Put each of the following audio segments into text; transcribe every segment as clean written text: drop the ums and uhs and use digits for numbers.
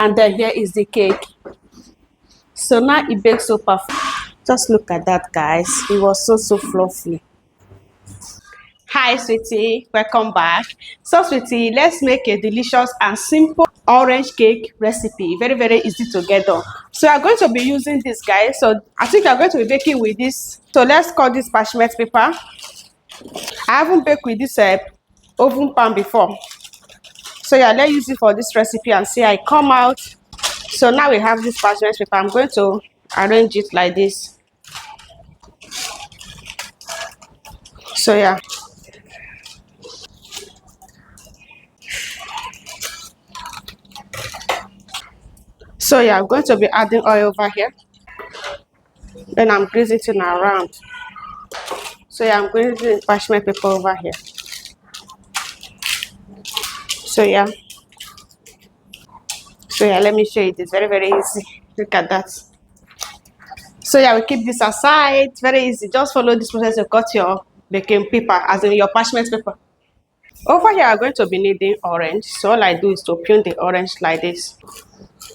And then here is the cake. So now it bakes so perfect. Just look at that, guys. It was so fluffy. Hi sweetie, welcome back. So sweetie, let's make a delicious and simple orange cake recipe. Very easy to get done. So I'm going to be using this, guys. So I think I'm going to be baking with this. So let's cut this parchment paper. I haven't baked with this oven pan before. So yeah, let's use it for this recipe and see how it come out. So now we have this parchment paper. I'm going to arrange it like this. So yeah. So yeah, I'm going to be adding oil over here. Then I'm greasing it around. So yeah, I'm going to do parchment paper over here. So yeah. So yeah, let me show you this. Very easy. Look at that. So yeah, we keep this aside. Very easy. Just follow this process to cut your baking paper, as in your parchment paper. Over here, I'm going to be needing orange. So all I do is to peel the orange like this.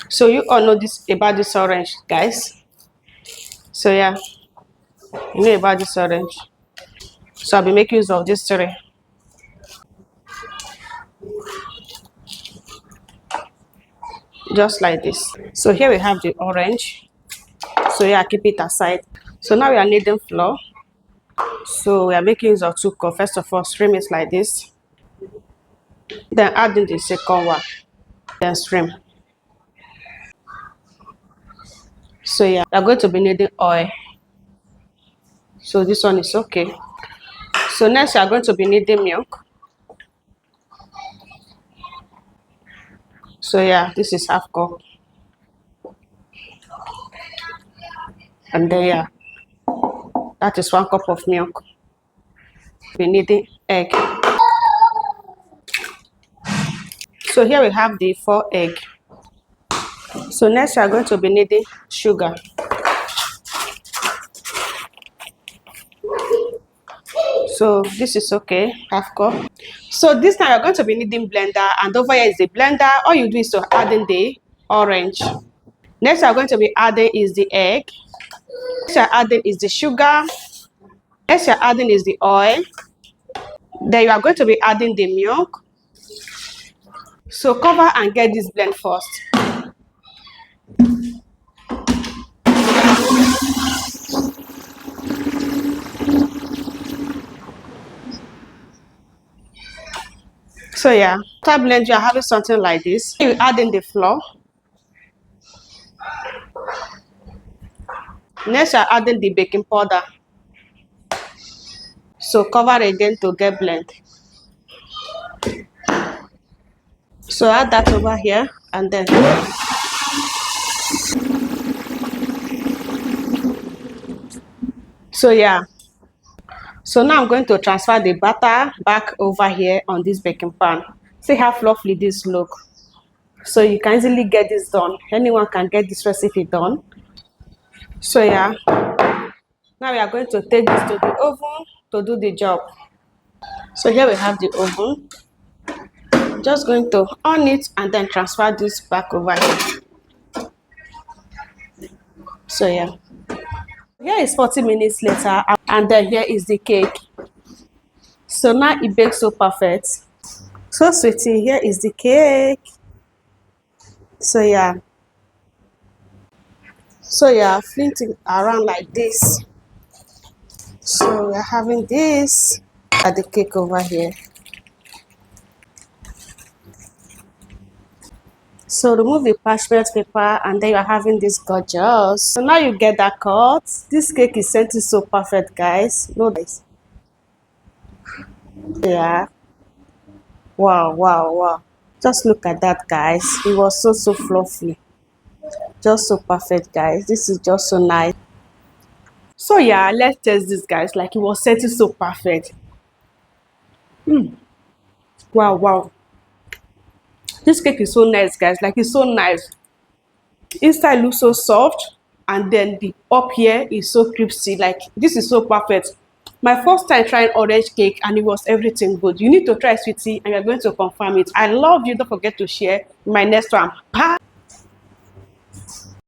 So you all know this about this orange, guys. So yeah, you know about this orange. So I'll be making use of this three. Just like this. So here we have the orange. So yeah, keep it aside. So now we are needing flour. So we are making use of 2 cups. First of all, stream it like this. Then add in the second one. Then stream. So yeah, we are going to be needing oil. So this one is okay. So next we are going to be needing milk. So yeah, this is half cup. And then yeah, that is 1 cup of milk. We need the egg. So here we have the 4 egg. So next we are going to be needing sugar. So this is okay, half cup. So this time you're going to be needing blender, and over here is the blender. All you do is to add in the orange. Next you're going to be adding is the egg. Next you're adding is the sugar. Next you're adding is the oil. Then you are going to be adding the milk. So cover and get this blend first. So yeah, after blend, you are having something like this. You add in the flour. Next, you are adding the baking powder. So cover again to get blend. So add that over here and then. So yeah. So now I'm going to transfer the batter back over here on this baking pan. See how fluffy this look. So you can easily get this done. Anyone can get this recipe done. So yeah. Now we are going to take this to the oven to do the job. So here we have the oven. Just going to on it and then transfer this back over here. So yeah. Here is 40 minutes later, and then here is the cake. So now it bakes so perfect. So sweetie, here is the cake. So yeah. So yeah, flinting around like this. So we're having this at the cake over here. So remove the parchment paper and then you're having this gorgeous. So now you get that cut. This cake is scented so perfect, guys. No this. Yeah. Wow. Just look at that, guys. It was so fluffy. Just so perfect, guys. This is just so nice. So yeah, let's test this, guys. Like it was scented so perfect. Wow. This cake is so nice, guys. Like it's so nice. Inside looks so soft, and then the up here is so crispy. Like this is so perfect. My first time trying orange cake, and it was everything good. You need to try, sweetie, and you're going to confirm it. I love you. Don't forget to share. My next one. Bye.